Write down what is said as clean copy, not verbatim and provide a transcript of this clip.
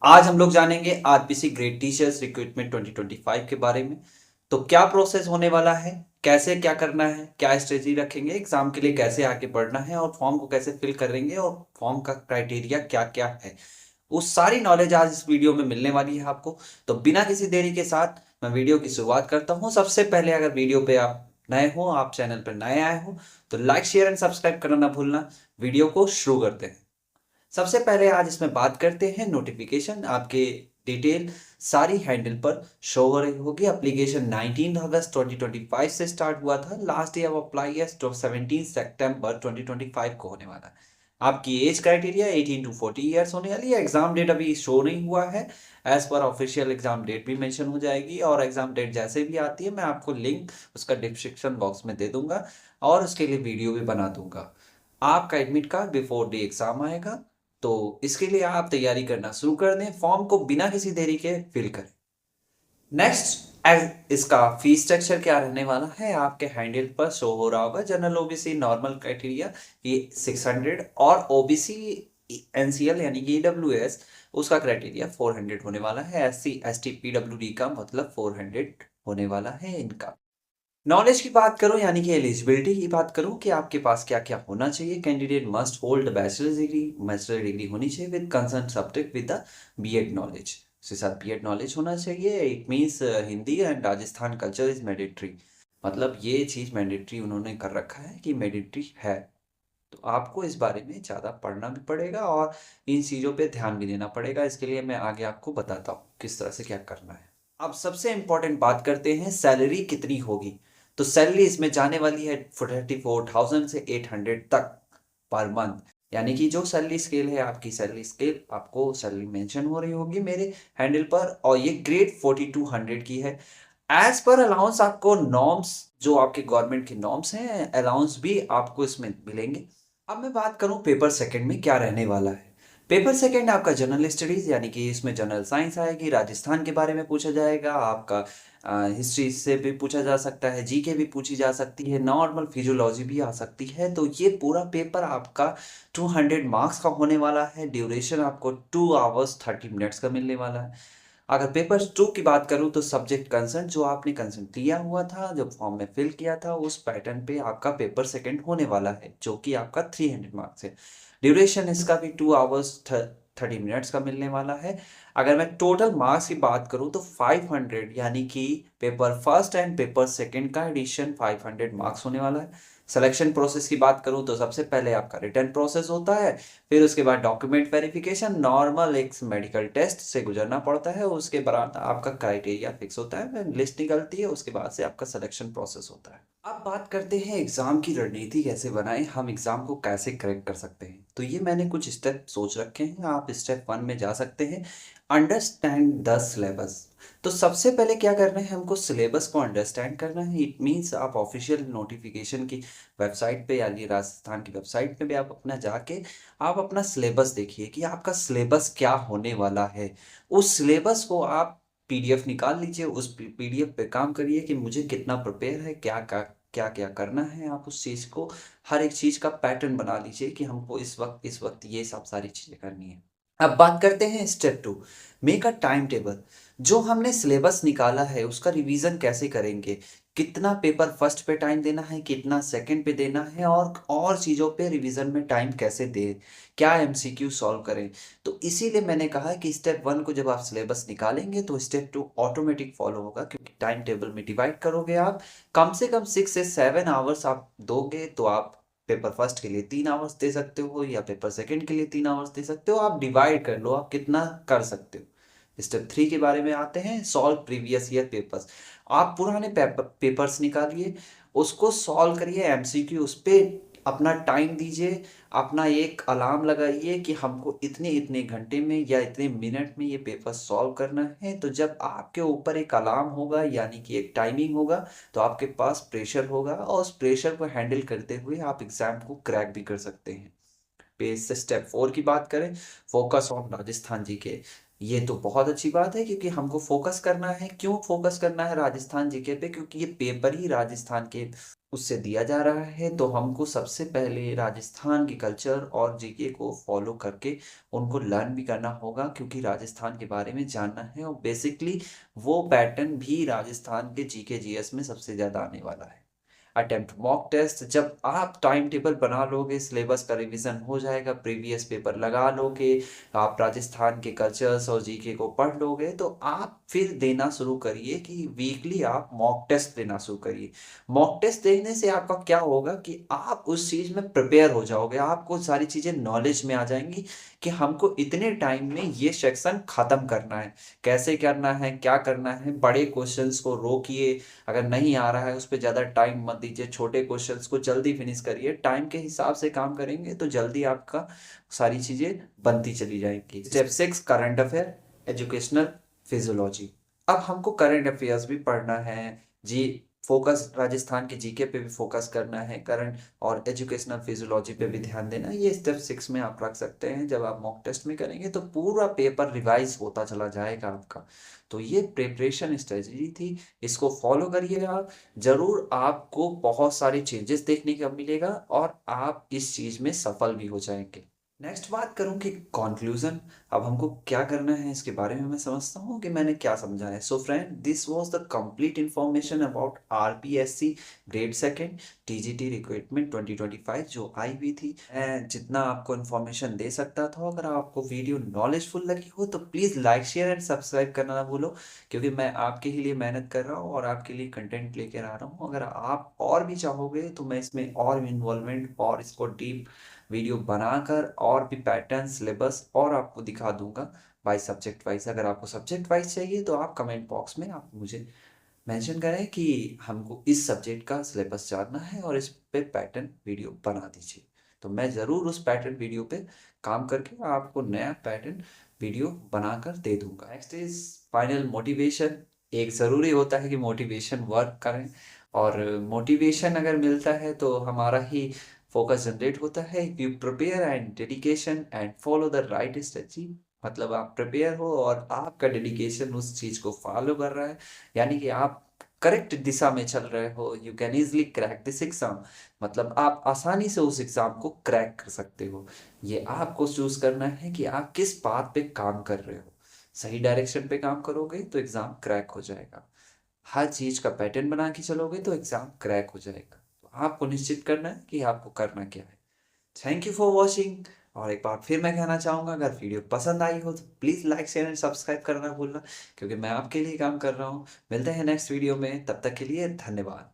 आज हम लोग जानेंगे आरपीसी ग्रेड टीचर्स रिक्रूटमेंट 2025 के बारे में। तो क्या प्रोसेस होने वाला है, कैसे क्या करना है, क्या स्ट्रेटजी रखेंगे, एग्जाम के लिए कैसे आगे बढ़ना है और फॉर्म को कैसे फिल करेंगे और फॉर्म का क्राइटेरिया क्या क्या है, वो सारी नॉलेज आज इस वीडियो में मिलने वाली है आपको। तो बिना किसी देरी के साथ मैं वीडियो की शुरुआत करता हूँ। सबसे पहले अगर वीडियो पे आप नए हो, आप चैनल पर नए आए हो, तो लाइक शेयर एंड सब्सक्राइब करना ना भूलना। वीडियो को शुरू करते हैं। सबसे पहले आज इसमें बात करते हैं नोटिफिकेशन। आपके डिटेल सारी हैंडल पर शो हो रही होगी। एप्लीकेशन 19 अगस्त 2025 से स्टार्ट हुआ था। लास्ट डे ऑफ अप्लाई है 17 सितंबर 2025 को होने वाला है। आपकी एज क्राइटेरिया 18 टू 40 ईयर्स होने वाली है। एग्जाम डेट अभी शो नहीं हुआ है। As per official exam date भी मेंशन हो जाएगी और एग्जाम डेट जैसे भी आती है मैं आपको लिंक उसका डिस्क्रिप्शन बॉक्स में दे दूंगा और उसके लिए वीडियो भी बना दूंगा। आपका admit card before day exam आएगा। तो इसके लिए आप तैयारी करना शुरू कर दें। फॉर्म को बिना किसी देरी के फिल करें। नेक्स्ट इसका फीस स्ट्रक्चर क्या रहने वाला है आपके हैंडल पर शो हो रहा होगा। जनरल ओबीसी नॉर्मल क्राइटेरिया ये 600 और ओबीसी एनसीएल यानी कि ईडब्ल्यूएस उसका क्राइटेरिया 400 होने वाला है। एससी एसटी पीडब्ल्यूडी का मतलब 400 होने वाला है इनका। नॉलेज की बात करूं यानी कि एलिजिबिलिटी की बात करूं कि आपके पास क्या क्या होना चाहिए। Candidate must hold bachelor's degree, master degree होनी चाहिए with concern subject with the BEd knowledge. उसके साथ बीएड नॉलेज होना चाहिए। It means Hindi and Rajasthan culture is mandatory. मतलब ये चीज़ मैंडेटरी उन्होंने कर रखा है कि मैंडेटरी है। तो आपको इस बारे में ज़्यादा पढ़ना भी पड़ेगा और इन चीज़ों पे ध्यान भी देना पड़ेगा। इसके लिए मैं आगे आपको बताता हूँ किस तरह से क्या करना है। अब सबसे इम्पोर्टेंट बात करते हैं सैलरी कितनी होगी। तो सैलरी इसमें जाने वाली है 34,000 से 800 तक पर मंथ। यानी कि जो सैलरी स्केल है आपकी सैलरी स्केल आपको सैलरी मेंशन हो रही होगी मेरे हैंडल पर और ये ग्रेड 4200 की है। एज पर अलाउंस आपको नॉर्म्स जो आपके गवर्नमेंट के नॉर्म्स हैं अलाउंस भी आपको इसमें मिलेंगे। अब मैं बात करूं पेपर सेकंड में क्या रहने वाला है। पेपर सेकंड आपका जनरल स्टडीज यानी कि इसमें जनरल साइंस आएगी, राजस्थान के बारे में पूछा जाएगा, आपका हिस्ट्री से भी पूछा जा सकता है, जीके भी पूछी जा सकती है, नॉर्मल फिजियोलॉजी भी आ सकती है। तो ये पूरा पेपर आपका 200 मार्क्स का होने वाला है। ड्यूरेशन आपको 2 आवर्स 30 मिनट्स का मिलने वाला है। अगर पेपर टू की बात करूं तो सब्जेक्ट कंसर्न जो आपने कंसर्न लिया हुआ था, जो फॉर्म में फिल किया था, उस पैटर्न पे आपका पेपर सेकंड होने वाला है जो कि आपका 300 मार्क्स है। ड्यूरेशन इसका भी 2 आवर्स 30 मिनट्स का मिलने वाला है। अगर मैं टोटल मार्क्स की बात करूं तो 500 यानी कि paper first and paper second का एडिशन 500 मार्क्स होने वाला है। सिलेक्शन प्रोसेस की बात करूं तो सबसे पहले आपका रिटर्न प्रोसेस होता है, फिर उसके बाद डॉक्यूमेंट वेरिफिकेशन, नॉर्मल एक मेडिकल टेस्ट से गुजरना पड़ता है, उसके बाद आपका क्राइटेरिया फिक्स होता है, लिस्ट निकलती है, उसके बाद से आपका सिलेक्शन प्रोसेस होता है। अब बात करते हैं एग्जाम की रणनीति कैसे बनाएं, हम एग्जाम को कैसे क्रैक कर सकते हैं। तो ये मैंने कुछ स्टेप सोच रखे हैं, आप स्टेप 1 में जा सकते हैं। Understand the syllabus. तो सबसे पहले क्या करना है, हमको सिलेबस को अंडरस्टैंड करना है। इट मीन्स आप ऑफिशियल नोटिफिकेशन की वेबसाइट पे यानी राजस्थान की वेबसाइट पे भी आप अपना जाके आप अपना सिलेबस देखिए कि आपका सिलेबस क्या होने वाला है। उस सिलेबस को आप पीडीएफ निकाल लीजिए, उस पीडीएफ पे काम करिए कि मुझे कितना प्रिपेयर है, क्या क्या करना है। आप उस चीज़ को हर एक चीज़ का पैटर्न बना लीजिए कि हमको इस वक्त ये सब सारी चीज़ें करनी है। अब बात करते हैं step 2, make a time table. जो हमने सिलेबस निकाला है उसका रिवीजन कैसे करेंगे, कितना पेपर फर्स्ट पे टाइम देना है, कितना सेकंड पे देना है और चीज़ों पे रिवीजन में टाइम कैसे दें, क्या एमसीक्यू सॉल्व करें। तो इसीलिए मैंने कहा कि स्टेप 1 को जब आप सिलेबस निकालेंगे तो स्टेप 2 ऑटोमेटिक फॉलो होगा, क्योंकि टाइम टेबल में डिवाइड करोगे आप, कम से कम 6 से 7 आवर्स आप दोगे तो आप पेपर फर्स्ट के लिए 3 आवर्स दे सकते हो या पेपर सेकंड के लिए 3 आवर्स दे सकते हो। आप डिवाइड कर लो आप कितना कर सकते हो। स्टेप 3 के बारे में आते हैं, सॉल्व प्रीवियस ईयर पेपर्स। आप पुराने पेपर्स निकालिए, उसको सॉल्व करिए, एमसीक्यू उस पर अपना टाइम दीजिए, अपना एक अलार्म लगाइए कि हमको इतने इतने घंटे में या इतने मिनट में ये पेपर सॉल्व करना है। तो जब आपके ऊपर एक अलार्म होगा यानी कि एक टाइमिंग होगा तो आपके पास प्रेशर होगा और उस प्रेशर को हैंडल करते हुए आप एग्जाम को क्रैक भी कर सकते हैं। पेज से स्टेप 4 की बात करें, फोकस ऑन राजस्थान जी के। ये तो बहुत अच्छी बात है क्योंकि हमको फोकस करना है। क्यों फोकस करना है राजस्थान जीके पे, क्योंकि ये पेपर ही राजस्थान के उससे दिया जा रहा है, तो हमको सबसे पहले राजस्थान की कल्चर और जीके को फॉलो करके उनको लर्न भी करना होगा, क्योंकि राजस्थान के बारे में जानना है और बेसिकली वो पैटर्न भी राजस्थान के जीके जीएस में सबसे ज़्यादा आने वाला है। अटेम्प्ट मॉक टेस्ट, जब आप टाइम टेबल बना लोगे, सिलेबस का रिवीजन हो जाएगा, प्रीवियस पेपर लगा लोगे, आप राजस्थान के कल्चर्स और जीके को पढ़ लोगे, तो आप फिर देना शुरू करिए कि वीकली आप मॉक टेस्ट देना शुरू करिए। मॉक टेस्ट देखने से आपका क्या होगा कि आप उस चीज़ में प्रिपेयर हो जाओगे, आपको सारी चीज़ें नॉलेज में आ जाएंगी कि हमको इतने टाइम में ये सेक्शन ख़त्म करना है, कैसे करना है, क्या करना है। बड़े क्वेश्चंस को रोकिए, अगर नहीं आ रहा है उस पर ज़्यादा टाइम मत दीजिए, छोटे क्वेश्चंस को जल्दी फिनिश करिए। टाइम के हिसाब से काम करेंगे तो जल्दी आपका सारी चीज़ें बनती चली जाएंगी। Step 6, current affair, educational physiology. अब हमको करंट अफेयर्स भी पढ़ना है जी, फोकस राजस्थान के जीके पे भी फोकस करना है, करंट और एजुकेशनल फिजियोलॉजी पे भी ध्यान देना है। ये स्टेप 6 में आप रख सकते हैं। जब आप मॉक टेस्ट में करेंगे तो पूरा पेपर रिवाइज होता चला जाएगा आपका। तो ये प्रिपरेशन स्ट्रेटजी थी, इसको फॉलो करिएगा, जरूर आपको बहुत सारे चेंजेस देखने का मिलेगा और आप इस चीज में सफल भी हो जाएंगे। नेक्स्ट बात करूं कि कंक्लूजन, अब हमको क्या करना है इसके बारे में मैं समझता हूं कि मैंने क्या समझा है। So friend, this was the complete information about RPSC grade second TGT recruitment 2025 जो आई हुई थी। मैं जितना आपको इन्फॉर्मेशन दे सकता था, अगर आपको वीडियो नॉलेजफुल लगी हो तो please like share and subscribe करना ना भूलो, क्योंकि मैं आपके ही लिए मेहनत कर रहा हूँ और आपके लिए कंटेंट लेकर आ रहा हूँ। अगर आप और भी चाहोगे तो मैं इसमें और भी इन्वॉल्वमेंट और इसको डीप वीडियो बनाकर और भी पैटर्न, सिलेबस और आपको दिखा दूंगा बाय सब्जेक्ट वाइज। अगर आपको सब्जेक्ट वाइज चाहिए तो आप कमेंट बॉक्स में आप मुझे मेंशन करें कि हमको इस सब्जेक्ट का सिलेबस जानना है और इस पे पैटर्न वीडियो बना दीजिए, तो मैं ज़रूर उस पैटर्न वीडियो पे काम करके आपको नया पैटर्न वीडियो बनाकर दे दूंगा। Next is final motivation. एक ज़रूरी होता है कि मोटिवेशन वर्क करें, और मोटिवेशन अगर मिलता है तो हमारा ही फोकस जनरेट होता है। You prepare and dedication and follow the right strategy, मतलब आप प्रिपेयर हो और आपका डेडिकेशन उस चीज़ को फॉलो कर रहा है, यानी कि आप करेक्ट दिशा में चल रहे हो। You can easily crack this exam, मतलब आप आसानी से उस एग्जाम को क्रैक कर सकते हो। ये आपको चूज करना है कि आप किस पाथ पे काम कर रहे हो। सही डायरेक्शन पे काम करोगे तो एग्जाम क्रैक हो जाएगा, हर चीज का पैटर्न बना के चलोगे तो एग्जाम क्रैक हो जाएगा। तो आपको निश्चित करना है कि आपको करना क्या है। Thank you for watching. और एक बार फिर मैं कहना चाहूँगा, अगर वीडियो पसंद आई हो तो please like share and subscribe करना भूलना, क्योंकि मैं आपके लिए काम कर रहा हूँ। मिलते हैं नेक्स्ट वीडियो में, तब तक के लिए धन्यवाद।